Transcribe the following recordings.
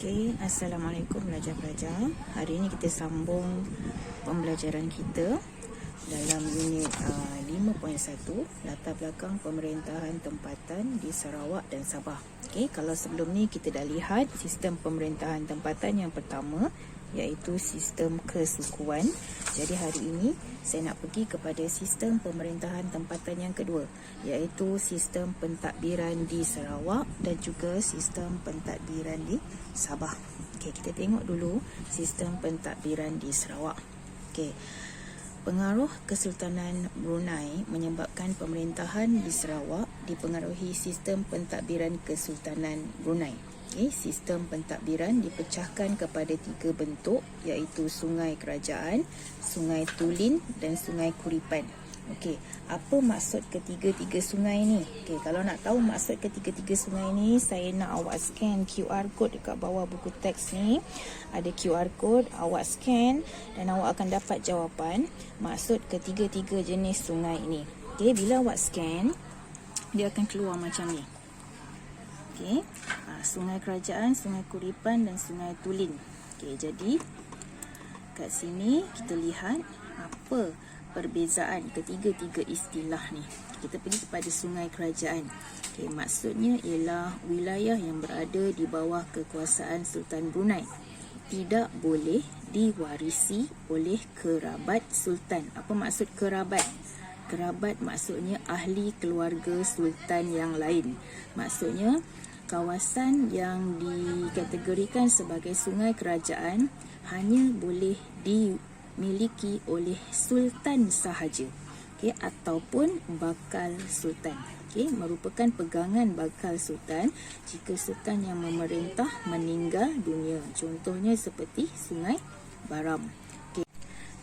Okey, Assalamualaikum pelajar-pelajar. Hari ini kita sambung pembelajaran kita dalam unit 5.1 latar belakang pemerintahan tempatan di Sarawak dan Sabah. Okey, kalau sebelum ni kita dah lihat sistem pemerintahan tempatan yang pertama, iaitu sistem kesukuan. Jadi hari ini saya nak pergi kepada sistem pemerintahan tempatan yang kedua, iaitu sistem pentadbiran di Sarawak dan juga sistem pentadbiran di Sabah. Okey, kita tengok dulu sistem pentadbiran di Sarawak. Okey. Pengaruh Kesultanan Brunei menyebabkan pemerintahan di Sarawak dipengaruhi sistem pentadbiran Kesultanan Brunei. Okay, sistem pentadbiran dipecahkan kepada 3 bentuk, iaitu Sungai Kerajaan, Sungai Tulin dan Sungai Kuripan. Okey, apa maksud ketiga-tiga sungai ni? Okey, kalau nak tahu maksud ketiga-tiga sungai ni, saya nak awak scan QR code dekat bawah buku teks ni. Ada QR code, awak scan dan awak akan dapat jawapan maksud ketiga-tiga jenis sungai ini. Okey, bila awak scan, dia akan keluar macam ni. Okey, Sungai Kerajaan, Sungai Kuripan dan Sungai Tulin. Okey, jadi kat sini kita lihat apa perbezaan ketiga-tiga istilah ni. Kita pergi kepada Sungai Kerajaan. Okey, maksudnya ialah wilayah yang berada di bawah kekuasaan Sultan Brunei. Tidak boleh diwarisi oleh kerabat sultan. Apa maksud kerabat? Kerabat maksudnya ahli keluarga sultan yang lain. Maksudnya kawasan yang dikategorikan sebagai sungai kerajaan hanya boleh dimiliki oleh sultan sahaja, okey, ataupun bakal sultan. Okey, merupakan pegangan bakal sultan jika sultan yang memerintah meninggal dunia. Contohnya seperti Sungai Baram.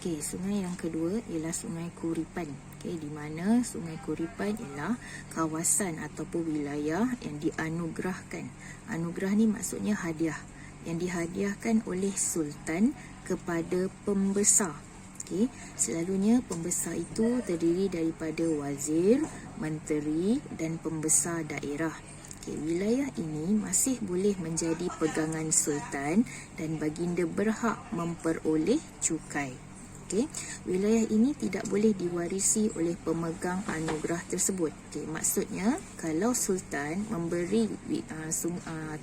Okey, sungai yang kedua ialah Sungai Kuripan. Okey, di mana Sungai Kuripan ialah kawasan ataupun wilayah yang dianugerahkan. Anugerah ni maksudnya hadiah, yang dihadiahkan oleh sultan kepada pembesar. Okey, selalunya pembesar itu terdiri daripada wazir, menteri dan pembesar daerah. Okey, wilayah ini masih boleh menjadi pegangan sultan dan baginda berhak memperoleh cukai. Okay. Wilayah ini tidak boleh diwarisi oleh pemegang anugerah tersebut. Okay. Maksudnya, kalau sultan memberi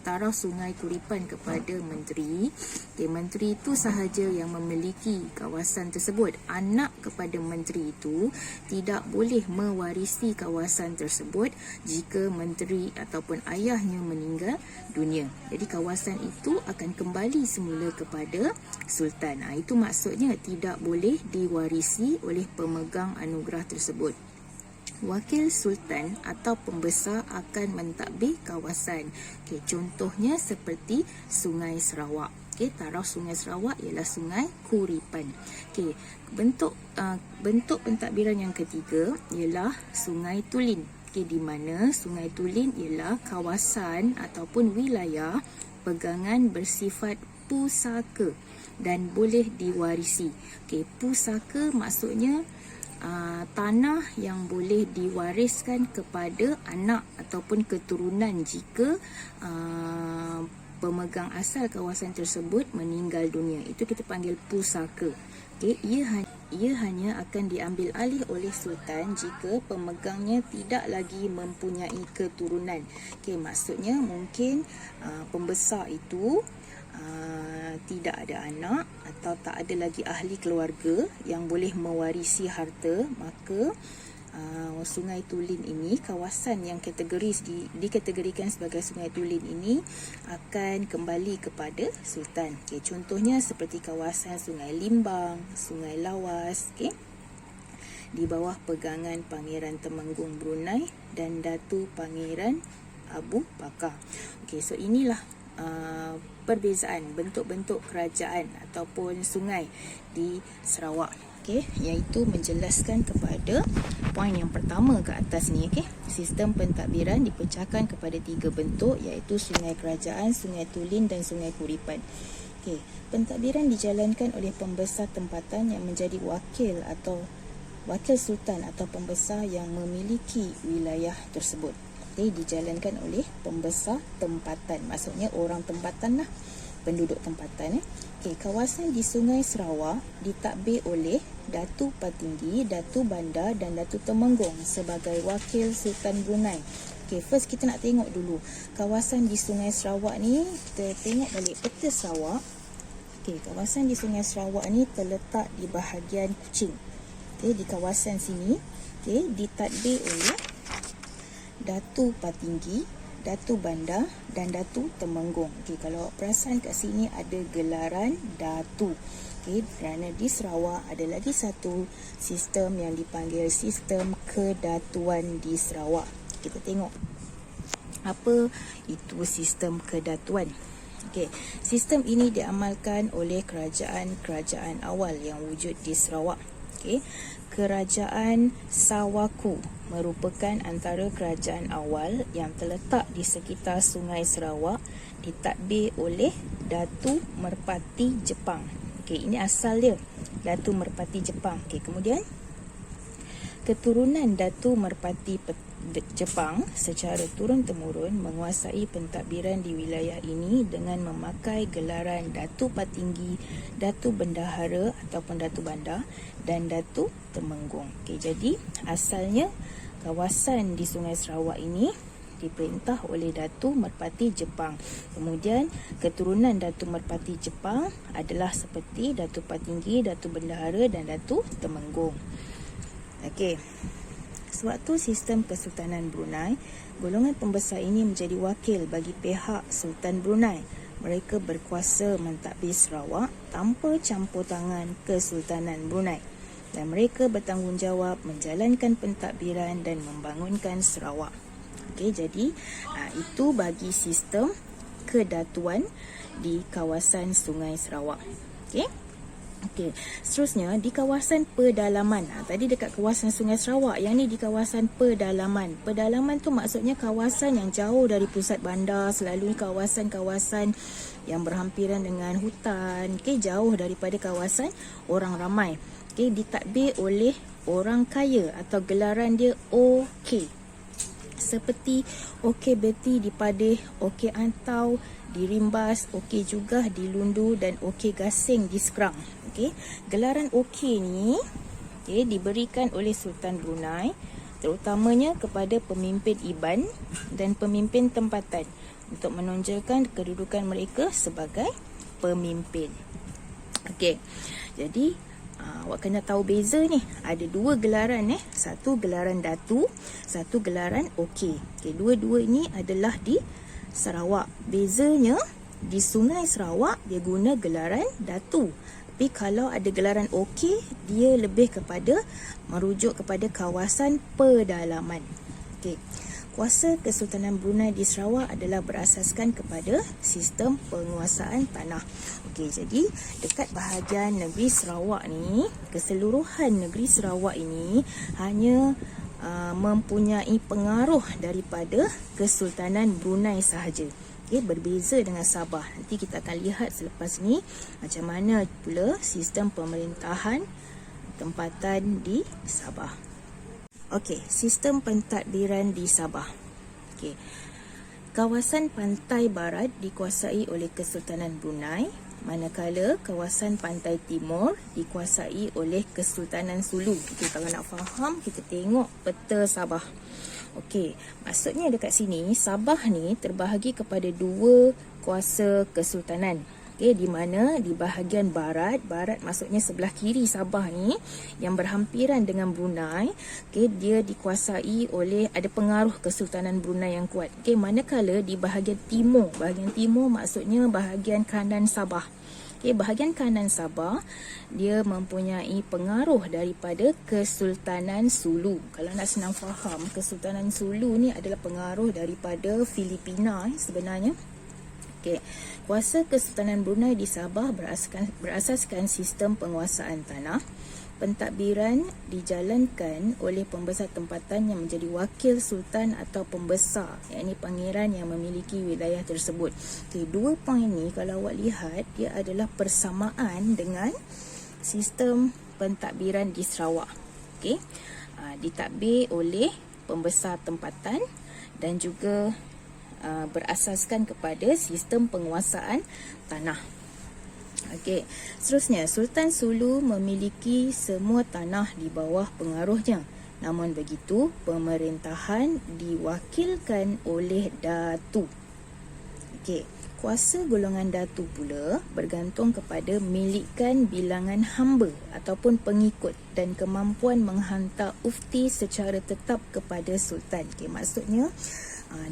taraf Sungai Kuripan kepada menteri, okay, menteri itu sahaja yang memiliki kawasan tersebut. Anak kepada menteri itu tidak boleh mewarisi kawasan tersebut jika menteri ataupun ayahnya meninggal dunia. Jadi kawasan itu akan kembali semula kepada sultan. Itu maksudnya tidak boleh diwarisi oleh pemegang anugerah tersebut. Wakil sultan atau pembesar akan mentadbir kawasan. Okey, contohnya seperti Sungai Sarawak. Okey, taraf Sungai Sarawak ialah Sungai Kuripan. Okey, bentuk pentadbiran yang ketiga ialah Sungai Tulin. Okey, di mana Sungai Tulin ialah kawasan ataupun wilayah pegangan bersifat pusaka dan boleh diwarisi. Okey, pusaka maksudnya tanah yang boleh diwariskan kepada anak ataupun keturunan jika pemegang asal kawasan tersebut meninggal dunia. Itu kita panggil pusaka. Okey, ia hanya akan diambil alih oleh sultan jika pemegangnya tidak lagi mempunyai keturunan. Okey, maksudnya mungkin pembesar itu tidak ada anak atau tak ada lagi ahli keluarga yang boleh mewarisi harta, maka Sungai Tulin ini, kawasan yang dikategorikan sebagai Sungai Tulin ini akan kembali kepada sultan. Okay, contohnya seperti kawasan Sungai Limbang, Sungai Lawas, okay, di bawah pegangan Pangeran Temenggung Brunei dan Datu Pangeran Abu Bakar. Okay, so inilah perbezaan bentuk-bentuk kerajaan ataupun sungai di Sarawak. Okey, iaitu menjelaskan kepada poin yang pertama ke atas ni. Okey, sistem pentadbiran dipecahkan kepada 3 bentuk, iaitu Sungai Kerajaan, Sungai Tulin dan Sungai Kuripan. Okey, pentadbiran dijalankan oleh pembesar tempatan yang menjadi wakil sultan atau pembesar yang memiliki wilayah tersebut. Dijalankan oleh pembesar tempatan, maksudnya orang tempatan lah. penduduk tempatan. Okey, kawasan di Sungai Sarawak ditadbir oleh Datuk Patinggi, Datuk Bandar dan Datuk Temenggung sebagai wakil Sultan Brunei. Okey, first kita nak tengok dulu kawasan di Sungai Sarawak ni. Kita tengok balik peta Sarawak. Okey, kawasan di Sungai Sarawak ni terletak di bahagian Kuching. Okey, di kawasan sini, okey, ditadbir oleh Datuk Patinggi, Datuk Bandar dan Datuk Temenggung. Okey, kalau awak perasan kat sini ada gelaran Datuk. Okey, kerana di Sarawak ada lagi satu sistem yang dipanggil sistem kedatuan di Sarawak. Kita tengok apa itu sistem kedatuan. Okey, sistem ini diamalkan oleh kerajaan-kerajaan awal yang wujud di Sarawak. Okey, Kerajaan Sawaku merupakan antara kerajaan awal yang terletak di sekitar Sungai Sarawak, ditadbir oleh Datu Merpati Jepang. Okey, ini asal dia, Datu Merpati Jepang. Okey, kemudian keturunan Datu Merpati Jepang secara turun-temurun menguasai pentadbiran di wilayah ini dengan memakai gelaran Datu Patinggi, Datu Bendahara ataupun Datu Bandar dan Datu Temenggung. Okey, jadi asalnya kawasan di Sungai Sarawak ini diperintah oleh Datu Merpati Jepang. Kemudian keturunan Datu Merpati Jepang adalah seperti Datu Patinggi, Datu Bendahara dan Datu Temenggung. Okey. Sewaktu sistem Kesultanan Brunei, golongan pembesar ini menjadi wakil bagi pihak Sultan Brunei. Mereka berkuasa mentadbir Sarawak tanpa campur tangan Kesultanan Brunei. Dan mereka bertanggungjawab menjalankan pentadbiran dan membangunkan Sarawak. Okey, jadi itu bagi sistem kedatuan di kawasan Sungai Sarawak. Okey. Okey, seterusnya di kawasan pedalaman. Tadi dekat kawasan Sungai Sarawak, yang ni di kawasan pedalaman. Pedalaman tu maksudnya kawasan yang jauh dari pusat bandar, selalu kawasan-kawasan yang berhampiran dengan hutan. Okey, jauh daripada kawasan orang ramai. Okey, ditadbir oleh orang kaya atau gelaran dia OK. Seperti OK Beti di Padeh, OK Antau di Rimbas, OK juga di Lundu dan OK Gasing di Skrang. Okey, gelaran OK ni diberikan oleh Sultan Brunei terutamanya kepada pemimpin Iban dan pemimpin tempatan untuk menonjolkan kedudukan mereka sebagai pemimpin. Okey, jadi awak kena tahu beza ni. Ada dua gelaran satu gelaran Datu, satu gelaran OK. Okey, dua-dua ini adalah di Sarawak. Bezanya di Sungai Sarawak dia guna gelaran Datu. Tapi kalau ada gelaran OK, dia lebih kepada merujuk kepada kawasan pedalaman. Okey. Kuasa Kesultanan Brunei di Sarawak adalah berasaskan kepada sistem penguasaan tanah. Okey, jadi dekat bahagian negeri Sarawak ni, keseluruhan negeri Sarawak ini hanya mempunyai pengaruh daripada Kesultanan Brunei sahaja. Okay, berbeza dengan Sabah. Nanti kita akan lihat selepas ni macam mana pula sistem pemerintahan tempatan di Sabah. Okey, sistem pentadbiran di Sabah. Okey. Kawasan pantai barat dikuasai oleh Kesultanan Brunei, manakala kawasan pantai timur dikuasai oleh Kesultanan Sulu. Okey, kalau nak faham kita tengok peta Sabah. Okey, maksudnya dekat sini Sabah ni terbahagi kepada dua kuasa kesultanan. Okey, di mana di bahagian barat maksudnya sebelah kiri Sabah ni yang berhampiran dengan Brunei, okey, dia dikuasai oleh ada pengaruh Kesultanan Brunei yang kuat. Okey, manakala di bahagian timur maksudnya bahagian kanan Sabah. Okey, bahagian kanan Sabah dia mempunyai pengaruh daripada Kesultanan Sulu. Kalau nak senang faham, Kesultanan Sulu ni adalah pengaruh daripada Filipina sebenarnya. Okey, kuasa Kesultanan Brunei di Sabah berasaskan sistem penguasaan tanah. Pentadbiran dijalankan oleh pembesar tempatan yang menjadi wakil sultan atau pembesar, yakni pangeran yang memiliki wilayah tersebut. Okey, dua poin ni kalau awak lihat dia adalah persamaan dengan sistem pentadbiran di Sarawak. Okey, ditadbir oleh pembesar tempatan dan juga berasaskan kepada sistem penguasaan tanah. Okey, seterusnya Sultan Sulu memiliki semua tanah di bawah pengaruhnya. Namun begitu, pemerintahan diwakilkan oleh Datu. Okey, kuasa golongan Datu pula bergantung kepada milikan bilangan hamba ataupun pengikut dan kemampuan menghantar ufti secara tetap kepada Sultan. Okey, maksudnya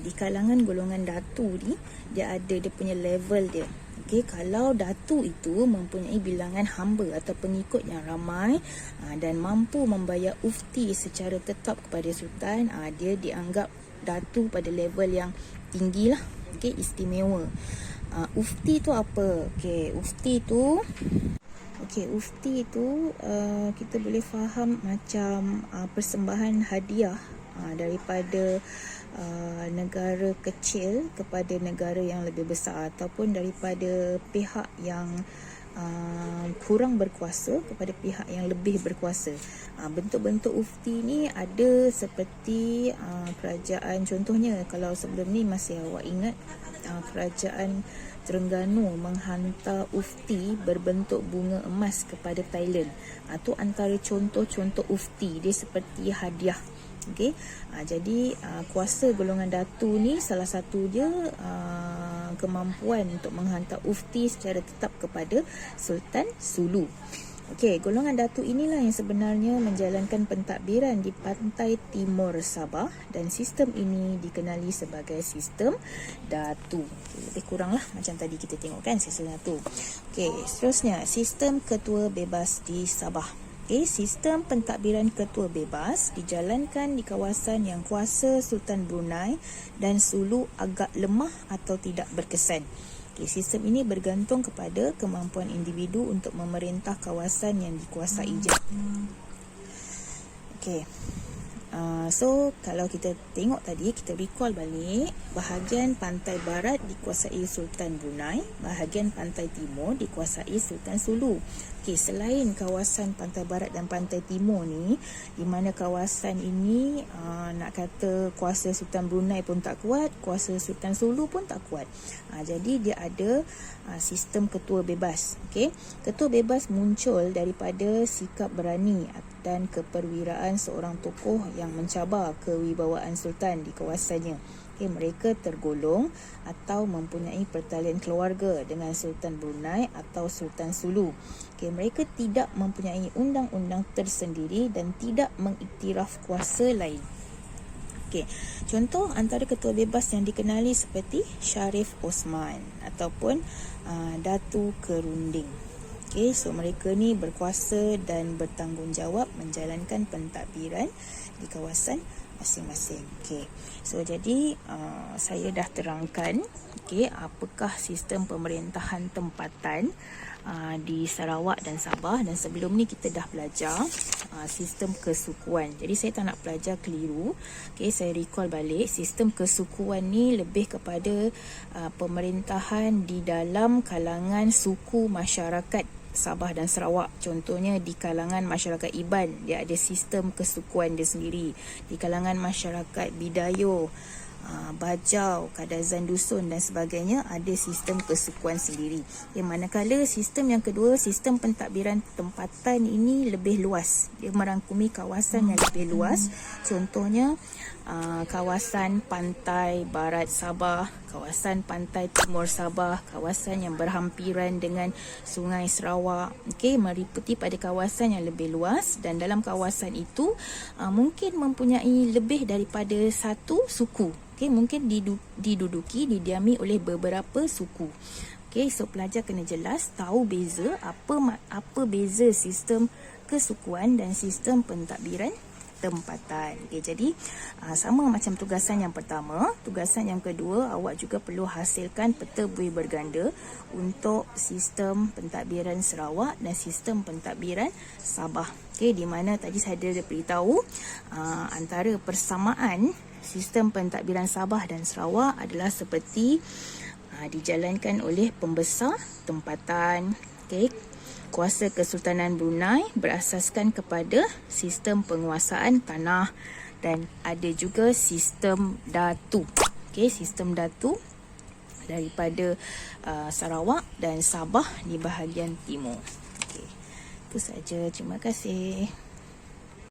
di kalangan golongan Datu ni, dia punya level dia. Okey, kalau Datu itu mempunyai bilangan hamba atau pengikut yang ramai dan mampu membayar ufti secara tetap kepada Sultan, dia dianggap Datu pada level yang tinggi lah. Okey, istimewa. Ufti tu apa? Okey, ufti tu kita boleh faham macam persembahan hadiah daripada negara kecil kepada negara yang lebih besar, ataupun daripada pihak yang kurang berkuasa kepada pihak yang lebih berkuasa. Bentuk-bentuk ufti ni ada seperti kerajaan, contohnya kalau sebelum ni masih awak ingat, kerajaan Terengganu menghantar ufti berbentuk bunga emas kepada Thailand. Itu antara contoh-contoh ufti, dia seperti hadiah. Okey, jadi kuasa golongan Datu ni salah satu dia kemampuan untuk menghantar ufti secara tetap kepada Sultan Sulu. Okey, golongan Datu inilah yang sebenarnya menjalankan pentadbiran di pantai timur Sabah, dan sistem ini dikenali sebagai sistem Datu. Okay, lebih kuranglah macam tadi kita tengok kan, sistem Datu. Okey, seterusnya sistem ketua bebas di Sabah. Okay, sistem pentadbiran ketua bebas dijalankan di kawasan yang kuasa Sultan Brunei dan Sulu agak lemah atau tidak berkesan. Okay, sistem ini bergantung kepada kemampuan individu untuk memerintah kawasan yang dikuasainya. Okay. So kalau kita tengok tadi, kita recall balik, bahagian pantai barat dikuasai Sultan Brunei, bahagian pantai timur dikuasai Sultan Sulu. Okey, selain kawasan pantai barat dan pantai timur ni, di mana kawasan ini nak kata kuasa Sultan Brunei pun tak kuat, kuasa Sultan Sulu pun tak kuat. Jadi dia ada sistem ketua bebas. Okey, ketua bebas muncul daripada sikap berani dan keperwiraan seorang tokoh yang mencabar kewibawaan sultan di kawasannya. Okay, mereka tergolong atau mempunyai pertalian keluarga dengan Sultan Brunei atau Sultan Sulu. Okay, mereka tidak mempunyai undang-undang tersendiri dan tidak mengiktiraf kuasa lain. Okay, contoh antara ketua bebas yang dikenali seperti Sharif Osman ataupun Datu Kerunding. Okay, so mereka ni berkuasa dan bertanggungjawab menjalankan pentadbiran di kawasan masing-masing. Okay, so jadi saya dah terangkan apakah sistem pemerintahan tempatan di Sarawak dan Sabah, dan sebelum ni kita dah belajar sistem kesukuan. Jadi saya tak nak pelajar keliru. Okay, saya recall balik, sistem kesukuan ni lebih kepada pemerintahan di dalam kalangan suku masyarakat Sabah dan Sarawak. Contohnya di kalangan masyarakat Iban, dia ada sistem kesukuan dia sendiri. Di kalangan masyarakat Bidayo, Bajau, Kadazan Dusun dan sebagainya, ada sistem kesukuan sendiri. Manakala sistem yang kedua, sistem pentadbiran tempatan ini lebih luas. Dia merangkumi kawasan yang lebih luas. Contohnya kawasan pantai barat Sabah, kawasan pantai timur Sabah, kawasan yang berhampiran dengan Sungai Sarawak. Meliputi pada kawasan yang lebih luas, dan dalam kawasan itu mungkin mempunyai lebih daripada satu suku. Mungkin didiami oleh beberapa suku. So pelajar kena jelas tahu beza apa beza sistem kesukuan dan sistem pentadbiran tempatan. Jadi sama macam tugasan yang pertama, tugasan yang kedua awak juga perlu hasilkan peta buih berganda untuk sistem pentadbiran Sarawak dan sistem pentadbiran Sabah. Di mana tadi saya dah beritahu antara persamaan sistem pentadbiran Sabah dan Sarawak adalah seperti dijalankan oleh pembesar tempatan. Kuasa Kesultanan Brunei berasaskan kepada sistem penguasaan tanah, dan ada juga sistem Datu. Okey, sistem Datu daripada Sarawak dan Sabah di bahagian timur. Okey, itu saja. Terima kasih.